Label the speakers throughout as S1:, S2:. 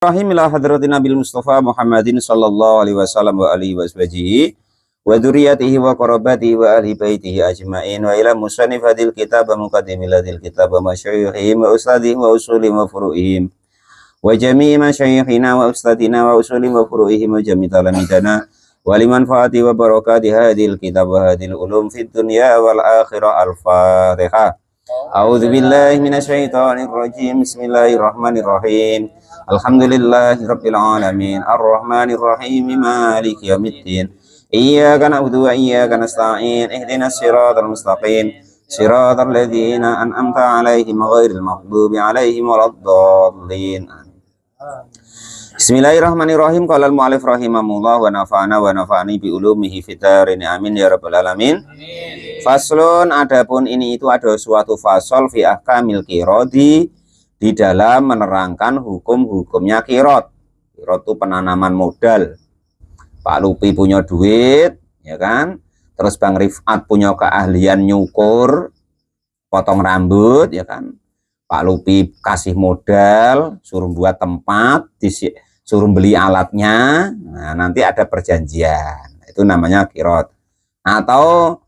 S1: Rahim ila hadratin Nabil Mustafa Muhammadin sallallahu alaihi wasallam wa alihi washabihi wa dzurriyyatihi wa qarabatihi wa ahli baitihi ajmain wa ila musannif hadil kitab wa muqaddimil hadil kitab wa masyayikhihim wa ustadihim wa usulihim wa furu'ihim wa jami'i masyayikhina wa ustadina wa usulihim wa furu'ihim wa jami'i talamidana wa liman fa'ati wa barakati hadil kitab wa hadil ulum fid dunya wal akhirah. Al-Fatihah. A'udzu billahi minasyaitonir rajim. Bismillahirrahmanirrahim. Alhamdulillahirabbil alamin. Arrahmanir rahim. Maliki yaumiddin. Iyyaka na'budu wa iyyaka nasta'in. Ihdinas siratal mustaqim. Siratal ladzina an'amta 'alaihim ghairil maghdubi 'alaihim waladdallin. Bismillahirrahmanirrahim. Qala al-mu'allif rahimahullah wa nafa'ana wa nafa'ani bi ulumihi fid dharain amin ya rabbal alamin. Faslun, adapun ini itu ada suatu fasol fi ahkamil qiradi, di dalam menerangkan hukum-hukumnya qirad. Qirad itu penanaman modal. Pak Lupi punya duit, ya kan? Terus Bang Rifat punya keahlian nyukur, potong rambut, ya kan? Pak Lupi kasih modal, suruh buat tempat, suruh beli alatnya. Nah, nanti ada perjanjian. Itu namanya qirad. Atau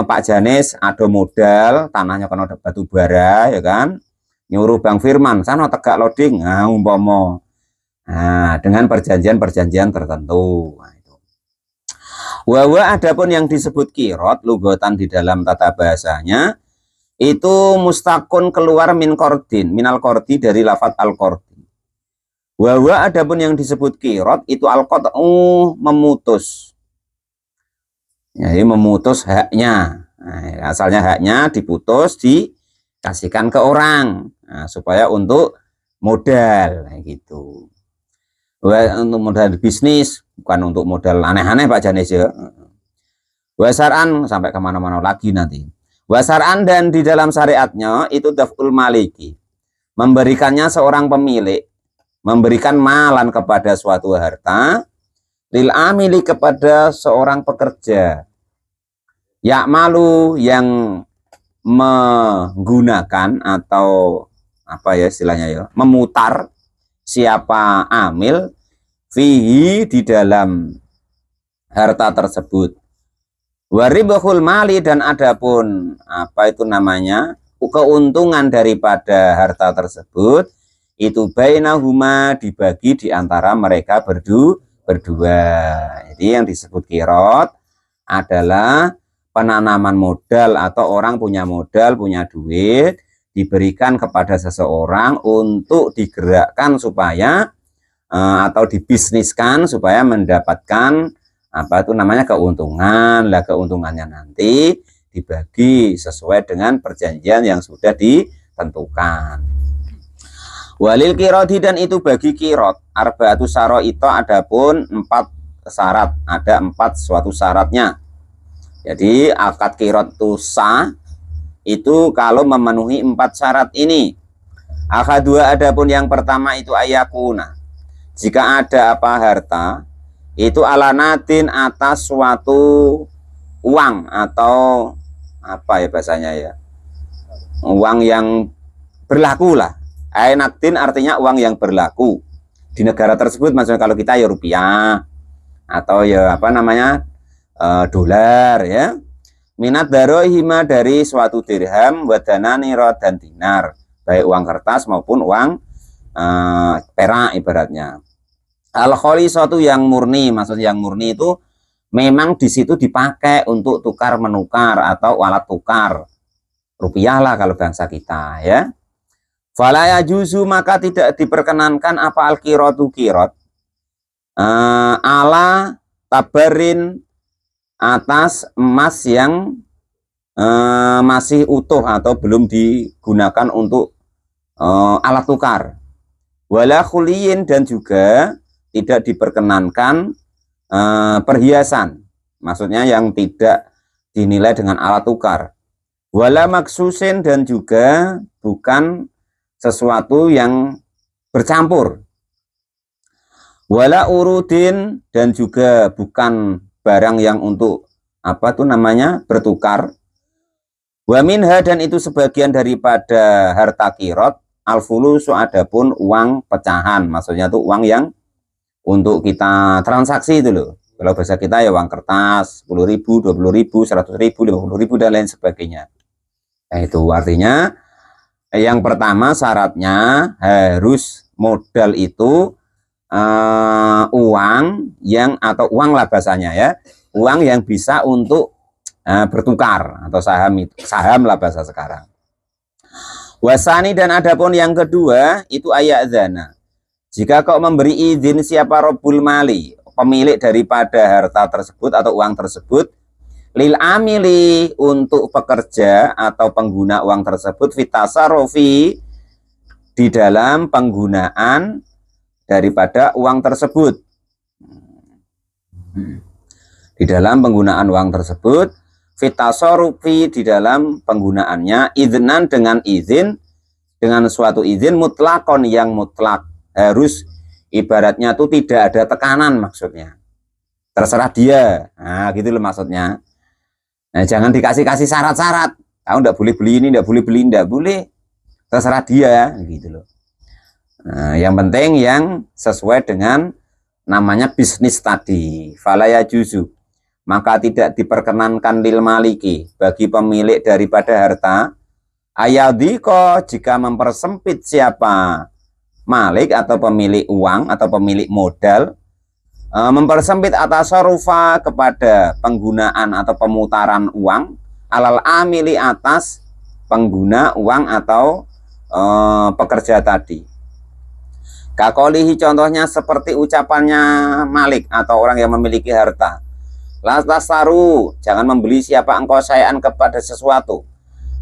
S1: Pak Janis ada modal, tanahnya kena batu bara, ya kan? Nyuruh Bang Firman, sana tegak loading, nah umpama. Nah, dengan perjanjian-perjanjian tertentu. Nah, itu. Wa adapun yang disebut qirad lugatan di dalam tata bahasanya itu mustakun keluar min qordin, minal qordi dari lafaz al-qordi. Wa adapun yang disebut qirad itu al-qat'u, memutus. Jadi memutus haknya. Nah, asalnya haknya diputus, dikasihkan ke orang, nah, supaya untuk modal, kayak gitu. Untuk modal bisnis, bukan untuk modal aneh-aneh Pak Janis ya. Wasaran sampai kemana-mana lagi nanti. Wasaran, dan di dalam syariatnya itu daf'ul maliki, memberikannya seorang pemilik, memberikan malan kepada suatu harta, lil amili kepada seorang pekerja, ya'malu yang menggunakan atau apa ya istilahnya ya, memutar siapa amil fihi di dalam harta tersebut. Waribahul mali, dan adapun apa itu namanya keuntungan daripada harta tersebut itu bainahuma, dibagi di antara mereka berdua. Jadi yang disebut qirad adalah penanaman modal, atau orang punya modal, punya duit, diberikan kepada seseorang untuk digerakkan supaya atau dibisniskan supaya mendapatkan apa itu namanya keuntungan. Lah keuntungannya nanti dibagi sesuai dengan perjanjian yang sudah ditentukan. Walil qiradi, dan itu bagi qirad arba'atu syara'ita, adapun 4 syarat, ada 4 suatu syaratnya. Jadi akad qirad itu sah itu kalau memenuhi 4 syarat ini. Akad 2, adapun yang pertama itu ayakuna, jika ada apa harta itu alanatin, atas suatu uang atau apa ya bahasanya ya, uang yang berlaku lah. Ainaktin artinya uang yang berlaku di negara tersebut, maksudnya kalau kita ya rupiah atau ya apa namanya dolar ya. Minat darohima, dari suatu dirham, wadananiro, dan dinar, baik uang kertas maupun uang perak ibaratnya. Al-kholi, suatu yang murni, maksudnya yang murni itu memang di situ dipakai untuk tukar menukar atau alat tukar rupiah lah kalau bangsa kita ya. Fala yajuzu, maka tidak diperkenankan apa al-qiradu qirad ala tabarin, atas emas yang masih utuh atau belum digunakan untuk alat tukar. Wala khuliyin, dan juga tidak diperkenankan perhiasan, maksudnya yang tidak dinilai dengan alat tukar. Wala maksusin, dan juga bukan sesuatu yang bercampur. Wala urudin, dan juga bukan barang yang untuk apa tuh namanya bertukar. Wa minha, dan itu sebagian daripada harta qirad al-fulusu adapun uang pecahan, maksudnya tuh uang yang untuk kita transaksi itu loh. Kalau bahasa kita ya uang kertas 10.000, 20.000, 100.000, 50.000 dan lain sebagainya. Nah, itu artinya yang pertama syaratnya harus modal itu uang yang atau uang lah bahasanya ya, uang yang bisa untuk bertukar atau saham lah bahasa sekarang. Wasani dan adapun yang kedua itu ayadzana. Jika kau memberi izin siapa robul mali, pemilik daripada harta tersebut atau uang tersebut, lil amili untuk pekerja atau pengguna uang tersebut, fitasarofi di dalam penggunaan daripada uang tersebut. Di dalam penggunaan uang tersebut, fitasarofi di dalam penggunaannya, iznan dengan izin, dengan suatu izin mutlakon yang mutlak. Harus ibaratnya tuh tidak ada tekanan maksudnya. Terserah dia. Nah, gitu loh maksudnya. Nah, jangan dikasih-kasih syarat-syarat. Kamu enggak boleh beli ini, enggak boleh beli, enggak boleh. Terserah dia, gitu loh. Nah, yang penting yang sesuai dengan namanya bisnis tadi. Falaya juzu. Maka tidak diperkenankan lil maliki bagi pemilik daripada harta. Ayadiko jika mempersempit siapa malik atau pemilik uang atau pemilik modal, mempersempit atas sarufa kepada penggunaan atau pemutaran uang alal amili atas pengguna uang atau pekerja tadi. Kakolihi contohnya seperti ucapannya malik atau orang yang memiliki harta. Lastasaru, jangan membeli siapa engkau sayan kepada sesuatu.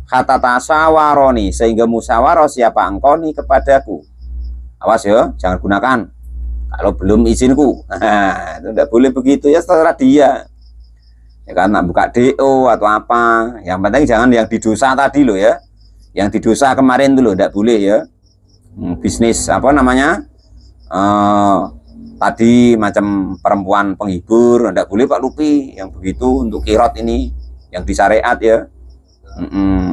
S1: Kata tasawaroni, sehingga musyawarah siapa engkau nih kepadaku. Awas ya, jangan gunakan kalau belum izinku. Nah, itu tidak boleh begitu ya, setelah dia. Ya kan, buka DO atau apa. Yang penting jangan yang di dosa tadi loh ya. Yang di dosa kemarin dulu tidak boleh ya. Bisnis apa namanya? Tadi macam perempuan penghibur, tidak boleh Pak Lupi yang begitu untuk kirot ini yang di syariat ya.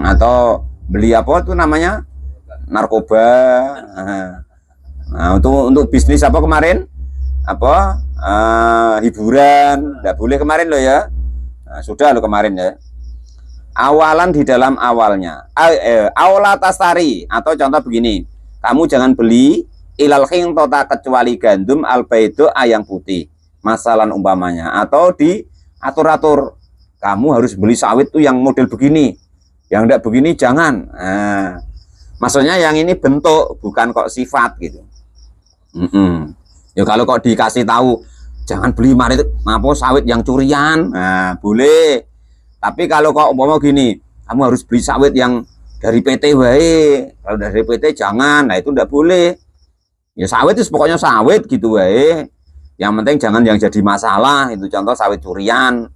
S1: Atau beli apa tuh namanya? Narkoba. Nah, untuk bisnis apa kemarin? Apa? Hiburan, tidak boleh kemarin loh ya. Nah, sudah loh kemarin ya. Awalan di dalam awalnya. Awalatastari atau contoh begini. Kamu jangan beli ilal khintota kecuali gandum albaido yang putih. Masalan umpamanya atau diatur-atur. Kamu harus beli sawit tuh yang model begini. Yang tidak begini jangan. Nah, maksudnya yang ini bentuk bukan kok sifat gitu. Ya kalau kok dikasih tahu jangan beli mari apa sawit yang curian, nah boleh. Tapi kalau kok umpama gini, kamu harus beli sawit yang dari PT wae. Kalau dari PT jangan, nah itu enggak boleh. Ya sawit itu pokoknya sawit gitu wae. Yang penting jangan yang jadi masalah, itu contoh sawit curian.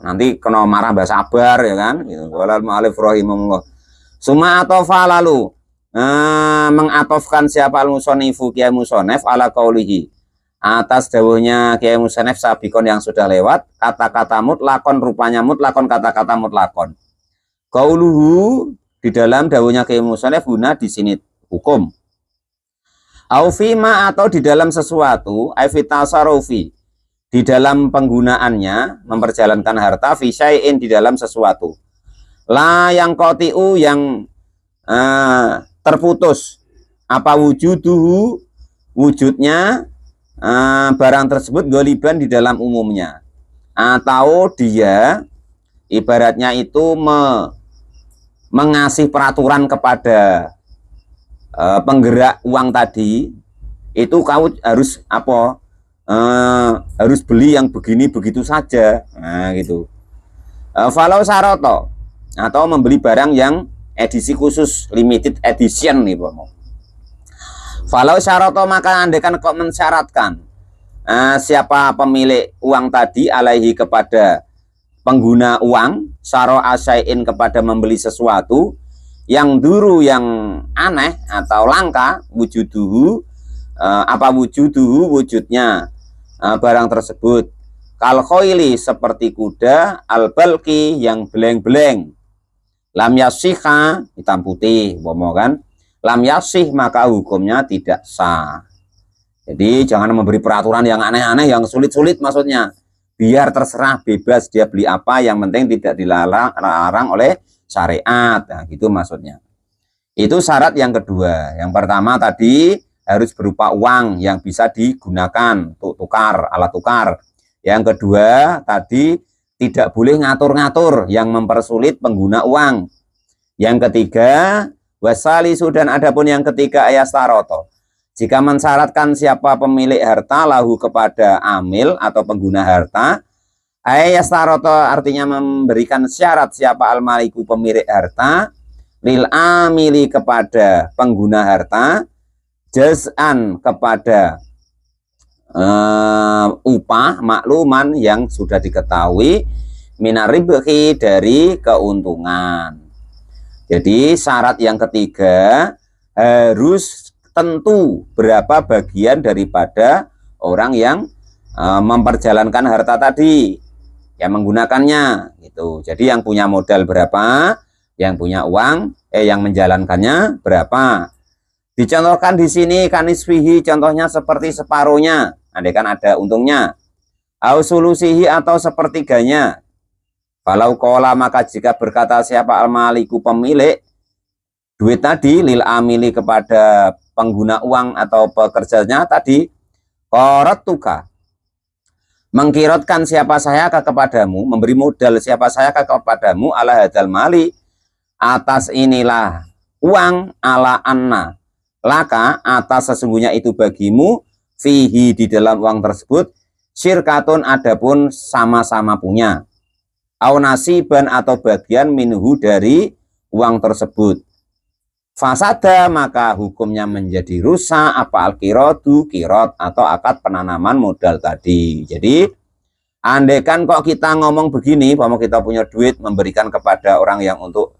S1: Nanti kena marah Mbah Sabar ya kan? Gitu. Walal mu'alif rahimahullah. Suma atofa lalu mengatofkan siapa al-musonifu Kiai Musonef ala kaulihi atas dawuhnya Kiai Musonef sabikon yang sudah lewat, kata-kata mutlakon rupanya mutlakon, kata-kata mutlakon. Kauluhu di dalam dawuhnya Kiai Musonef guna di sini hukum. Aufima atau di dalam sesuatu, aifitasarofi di dalam penggunaannya memperjalankan harta fisyai'in di dalam sesuatu. La yang kotiu yang terputus apa wujuduhu wujudnya barang tersebut goliban di dalam umumnya, atau dia ibaratnya itu mengasih peraturan kepada penggerak uang tadi, itu kamu harus apa harus beli yang begini begitu saja, nah gitu. Falau saroto atau membeli barang yang edisi khusus, limited edition nih Pak. Falau syaroto maka andaikan kok mensyaratkan siapa pemilik uang tadi alaihi kepada pengguna uang, syaro asyain kepada membeli sesuatu yang duru yang aneh atau langka, wujuduhu apa wujuduhu wujudnya barang tersebut, kal khoili seperti kuda, al balki yang beleng-beleng, lam yasika hitam putih, bomo kan, lam yasih, maka hukumnya tidak sah. Jadi jangan memberi peraturan yang aneh-aneh, yang sulit-sulit maksudnya. Biar terserah, bebas dia beli apa, yang penting tidak dilarang oleh syariat. Nah, gitu maksudnya. Itu syarat yang kedua. Yang pertama tadi harus berupa uang yang bisa digunakan untuk tukar, alat tukar. Yang kedua tadi tidak boleh ngatur-ngatur yang mempersulit pengguna uang. Yang ketiga, wasalisu, dan adapun yang ketiga ayastaroto. Jika mensyaratkan siapa pemilik harta lahu kepada amil atau pengguna harta, ayastaroto artinya memberikan syarat siapa al-maliku pemilik harta, lil amili kepada pengguna harta, jaz'an kepada upah makluman yang sudah diketahui, minaribhi dari keuntungan. Jadi syarat yang ketiga harus tentu berapa bagian daripada orang yang memperjalankan harta tadi, yang menggunakannya gitu. Jadi yang punya modal berapa, yang punya uang, yang menjalankannya berapa. Dicontohkan di sini kanisfihi, contohnya seperti separuhnya, andai kan ada untungnya. Au sulusihi, atau sepertiganya. Kalau kola, maka jika berkata siapa al-maliku pemilik duit tadi, lil amili kepada pengguna uang atau pekerjanya tadi, qaratuka, mengkirotkan siapa saya kepadamu, memberi modal siapa saya kepadamu, ala hadal mali, atas inilah uang, ala anna laka, atas sesungguhnya itu bagimu, fihi di dalam uang tersebut, syirkatun adapun sama-sama punya, au nasiban atau bagian minhu dari uang tersebut. Fasada, maka hukumnya menjadi rusak apa al-kiratu, kirot atau akad penanaman modal tadi. Jadi andaikan kok kita ngomong begini, bahwa kita punya duit memberikan kepada orang yang untuk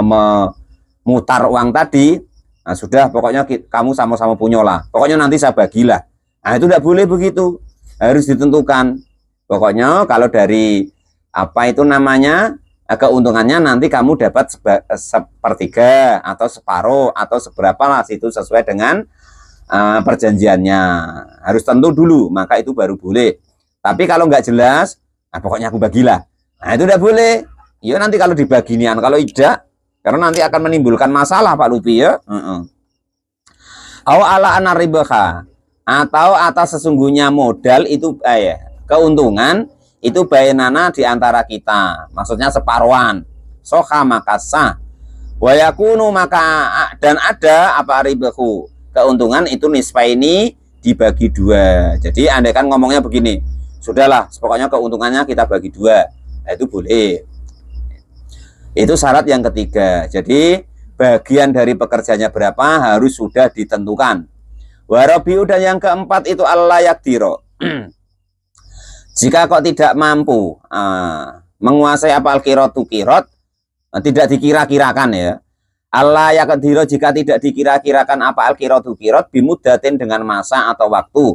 S1: memutar uang tadi, nah sudah pokoknya kamu sama-sama punya lah, pokoknya nanti saya bagilah. Nah itu tidak boleh begitu, harus ditentukan. Pokoknya kalau dari apa itu namanya, keuntungannya nanti kamu dapat sepertiga atau separuh atau seberapa lah, itu sesuai dengan perjanjiannya. Harus tentu dulu, maka itu baru boleh. Tapi kalau nggak jelas, nah pokoknya aku bagilah, nah itu tidak boleh. Ya nanti kalau dibagian, kalau tidak, karena nanti akan menimbulkan masalah Pak Lupi ya. Au ala anaribaha, atau atas sesungguhnya modal itu keuntungan itu bainana di antara kita, maksudnya separuhan. Soha maka sah, wayakunu maka dan ada apa ribahu, keuntungan itu nisfaini dibagi dua. Jadi andai kan ngomongnya begini, sudahlah pokoknya keuntungannya kita bagi dua, nah, itu boleh. Itu syarat yang ketiga. Jadi bagian dari pekerjanya berapa harus sudah ditentukan. Warabiu, dan yang keempat itu Allah yakdiro. Jika kok tidak mampu menguasai apal kirot, tidak dikira-kirakan ya. Allah yakdiro, jika tidak dikira-kirakan apal kirot bimudatin dengan masa atau waktu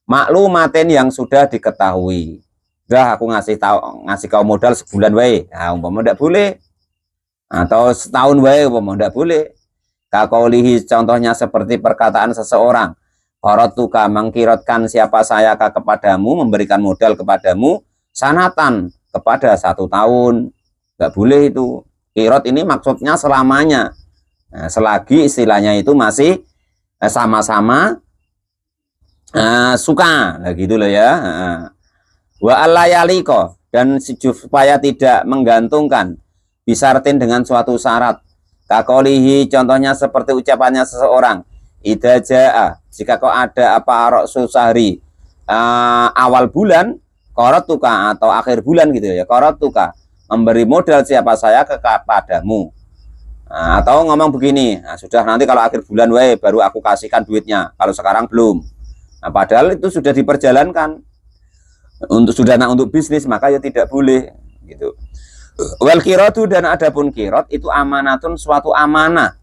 S1: maklumatin yang sudah diketahui. Udah aku ngasih kau modal sebulan wae, nah umpama tidak boleh. Atau setahun wae umpama tidak boleh. Kakaulihi, contohnya seperti perkataan seseorang, qaratuka, mengkirotkan siapa saya kepadamu, memberikan modal kepadamu, sanatan, kepada 1 tahun. Nggak boleh itu. Kirot ini maksudnya selamanya. Nah, selagi istilahnya itu masih sama-sama suka, nah gitu loh ya. Wa allayaliko, dan supaya tidak menggantungkan, bisartin dengan suatu syarat. Kakolihi, contohnya seperti ucapannya seseorang, idza jaa, jika kau ada apa arok susahri, awal bulan, qaratuka, atau akhir bulan gitu ya, qaratuka, memberi modal siapa saya kepadamu. Nah, atau ngomong begini, nah, sudah nanti kalau akhir bulan wae baru aku kasihkan duitnya, kalau sekarang belum. Nah, padahal itu sudah diperjalankan untuk bisnis, maka ya tidak boleh gitu. Wal kiratu, dan adapun kirot itu amanatun, suatu amanah.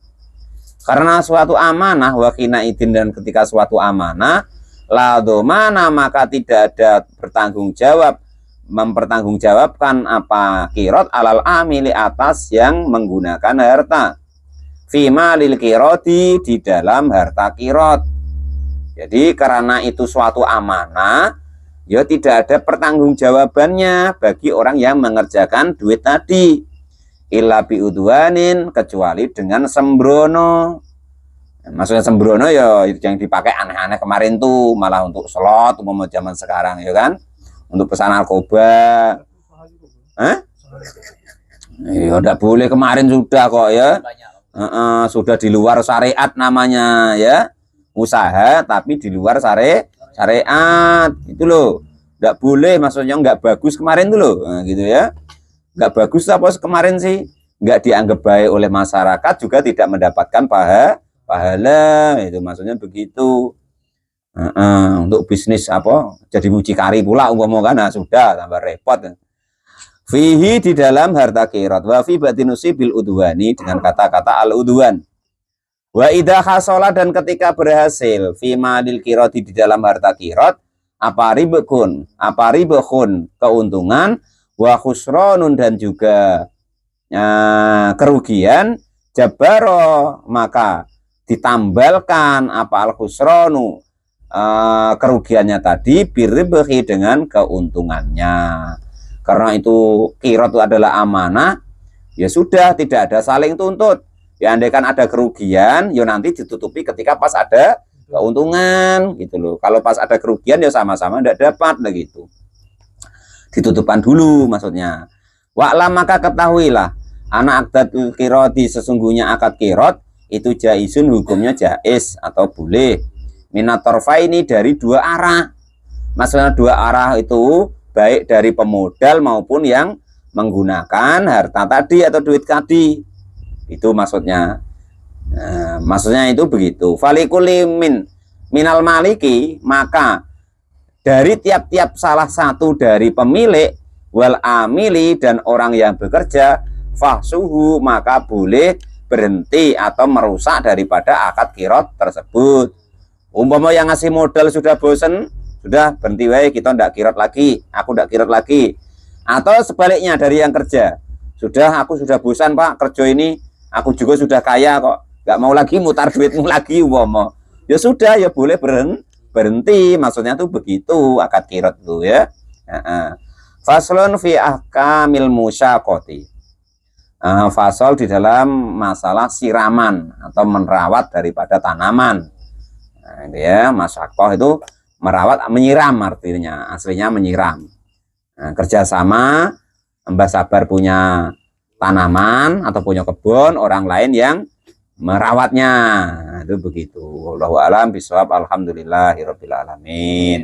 S1: Karena suatu amanah, wakina idin, dan ketika suatu amanah, la domana, maka tidak ada bertanggung jawab, mempertanggungjawabkan apa kirot alal amili, atas yang menggunakan harta. fima lil kiroti di dalam harta kirot. Jadi karena itu suatu amanah, ya tidak ada pertanggungjawabannya bagi orang yang mengerjakan duit tadi. Illa biudwanin, kecuali dengan sembrono. Maksudnya sembrono ya itu yang dipakai aneh-aneh kemarin tuh, malah untuk slot umum zaman sekarang ya kan, untuk pesan narkoba. Ya udah boleh kemarin sudah kok ya. Sudah di luar syariat namanya ya, usaha tapi di luar syariat itu loh, nggak boleh, maksudnya nggak bagus kemarin tuh loh, nah, gitu ya. Nggak bagus apa kemarin sih, nggak dianggap baik oleh masyarakat, juga tidak mendapatkan pahala, itu maksudnya begitu. Untuk bisnis apa jadi mucikari pula umpama kan, nah, sudah tambah repot. Fihi di dalam harta kirot, wa fi batinusi bil udwani dengan kata-kata al udwan. Wa idha khasola, dan ketika berhasil fi malil kiroti di dalam harta kirot, apa ribekun keuntungan, wa khusronun dan juga kerugian, jabaro maka ditambalkan apa al khusronu kerugiannya tadi biribhi dengan keuntungannya. Karena itu kirot itu adalah amanah, ya sudah tidak ada saling tuntut. Ya andaikan ada kerugian, ya nanti ditutupi ketika pas ada keuntungan gitu loh. Kalau pas ada kerugian ya sama-sama tidak dapat begitu. Ditutupan dulu maksudnya. Wa'lam, maka ketahuilah anak akdul kiroti, sesungguhnya akad kirot itu jaisun, hukumnya jais atau boleh. Minatorfa ini dari dua arah. Maksudnya dua arah itu baik dari pemodal maupun yang menggunakan harta tadi atau duit tadi, itu maksudnya. Nah, maksudnya itu begitu. Falikuli minal maliki, maka dari tiap-tiap salah satu dari pemilik, wal amili dan orang yang bekerja, fahsuhu maka boleh berhenti atau merusak daripada akad kirot tersebut. Umpama yang ngasih modal sudah bosen, sudah berhenti wae, kita ndak kirot lagi, aku ndak kirot lagi. Atau sebaliknya dari yang kerja, sudah aku sudah bosan Pak kerja ini, aku juga sudah kaya kok, nggak mau lagi mutar duitmu lagi umpama. Ya sudah, ya boleh berhenti, maksudnya tuh begitu akad kirot tuh ya. Faslun fi ahkamil musyaqati. Fasol di dalam masalah siraman atau merawat daripada tanaman. Nah, itu ya, masyakoh itu merawat, menyiram artinya, aslinya menyiram. Nah, kerjasama Mbah Sabar punya tanaman atau punya kebun, orang lain yang merawatnya. Nah, itu begitu. Wallahu a'lam bishawab. Alhamdulillahirabbil alamin.